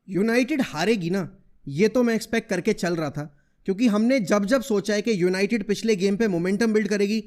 United हारेगी ना, ये तो मैं एक्सपेक्ट करके चल रहा था, क्योंकि हमने जब जब सोचा है कि यूनाइटेड पिछले गेम पे मोमेंटम बिल्ड करेगी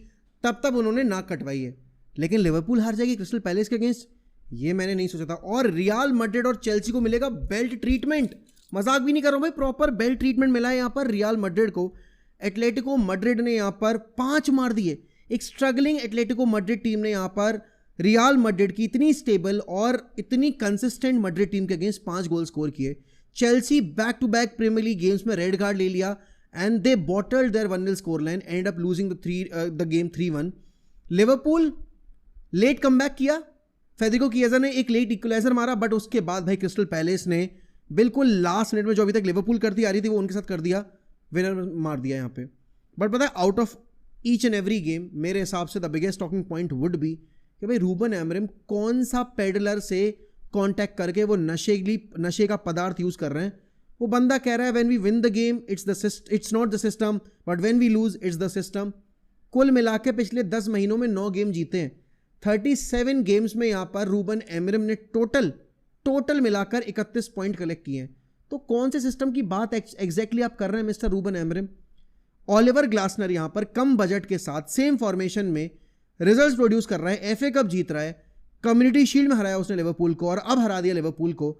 तब तब उन्होंने नाक कटवाई है। लेकिन लिवरपूल हार जाएगी क्रिस्टल पैलेस के अगेंस्ट, ये मैंने नहीं सोचा था। और रियल मैड्रिड और चेल्सी को मिलेगा बेल्ट ट्रीटमेंट, मजाक भी नहीं कर रहा हूं भाई, प्रॉपर बेल्ट ट्रीटमेंट मिला है यहाँ पर रियल मैड्रिड को। एटलेटिको मैड्रिड ने यहाँ पर 5 मार दिए। एक स्ट्रगलिंग एटलेटिको मैड्रिड टीम ने यहाँ पर रियल मैड्रिड की इतनी स्टेबल और इतनी कंसिस्टेंट मैड्रिड टीम के अगेंस्ट 5 गोल स्कोर किए। Chelsea back to back premier league games में रेड कार्ड ले लिया and they bottled their 1-0 score line, end up losing the game 3-1। Liverpool late comeback किया, फेडरिको किएजा ने एक late equaliser मारा, but उसके बाद भाई क्रिस्टल पैलेस ने बिल्कुल लास्ट मिनट में जो अभी तक लिवरपूल करती आ रही थी वो उनके साथ कर दिया, विनर मार दिया यहाँ पे। बट पता है, out of each and every game मेरे हिसाब से the biggest talking point would be कि भाई रूबन एमरिम कौन सा पेडलर से कांटेक्ट करके वो नशे का पदार्थ यूज कर रहे हैं। वो बंदा कह रहा है when we win the game it's not the system, but when we lose it's the system. कुल मिला के पिछले 10 महीनों में 9 गेम जीते हैं। 37 गेम्स में यहाँ पर रूबन एमरिम ने टोटल मिलाकर 31 पॉइंट कलेक्ट किए हैं। तो कौन से सिस्टम की बात एग्जैक्टली आप कर रहे हैं mister Ruben Amorim? Oliver Glasner यहाँ पर कम बजट के साथ सेम फॉर्मेशन में रिजल्ट्स प्रोड्यूस कर रहा है, एफए कप जीत रहा है, कम्युनिटी शील्ड में हराया उसने लिवरपूल को और अब हरा दिया लिवरपूल को।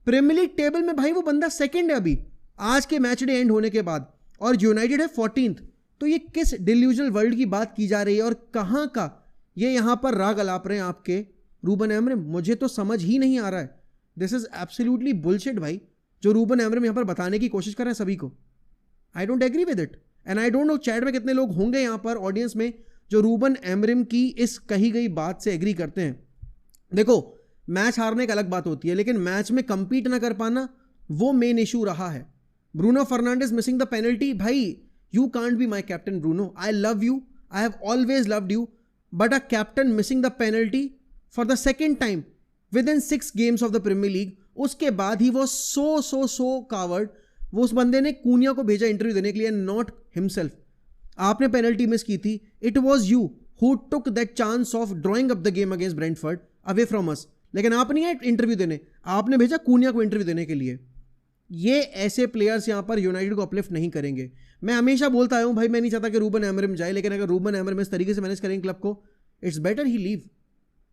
प्रीमियर लीग टेबल में भाई वो बंदा सेकंड है अभी आज के मैच डे एंड होने के बाद, और यूनाइटेड है 14th। तो ये किस डिल्यूजनल वर्ल्ड की बात की जा रही है और कहाँ का ये यहाँ पर राग अलाप रहे हैं आपके रूबन एमरिम? मुझे तो समझ ही नहीं आ रहा है। दिस इज एब्सोल्युटली बुलशिट भाई, जो रूबन एमरिम यहाँ पर बताने की कोशिश कर रहे हैं सभी को। I don't agree with it, and I don't know chat में कितने लोग होंगे यहाँ पर ऑडियंस में जो रूबन एमरिम की इस कही गई बात से एग्री करते हैं। देखो, मैच हारने की अलग बात होती है, लेकिन मैच में कंपीट ना कर पाना वो मेन इशू रहा है। Bruno Fernandes missing the penalty, भाई you can't be my captain Bruno, I love you, I have always loved you, but a captain missing the penalty for the second time within 6 games of the Premier League. उसके बाद ही वो सो coward, वो उस बंदे ने कूनिया को भेजा interview देने के लिए, नॉट हिमसेल्फ। आपने पेनल्टी मिस की थी, it was you who took that chance of drawing up the game against Brentford away from us, लेकिन आप नहीं आए इंटरव्यू देने, आपने भेजा कूनिया को इंटरव्यू देने के लिए। ये ऐसे प्लेयर्स यहाँ पर यूनाइटेड को अपलिफ्ट नहीं करेंगे। मैं हमेशा बोलता आया हूँ भाई, मैं नहीं चाहता कि रूबन एमरिम जाए, लेकिन अगर रूबन एमरिम इस तरीके से मैनेज करेंगे क्लब को, it's better he leave.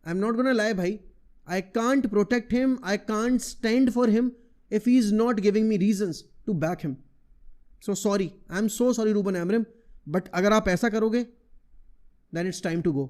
I am not gonna lie भाई, I can't protect him, I can't stand for him if he is not giving me reasons to back him. So sorry, I am so sorry Ruben Amorim, but अगर आप ऐसा करोगे then it's time to go.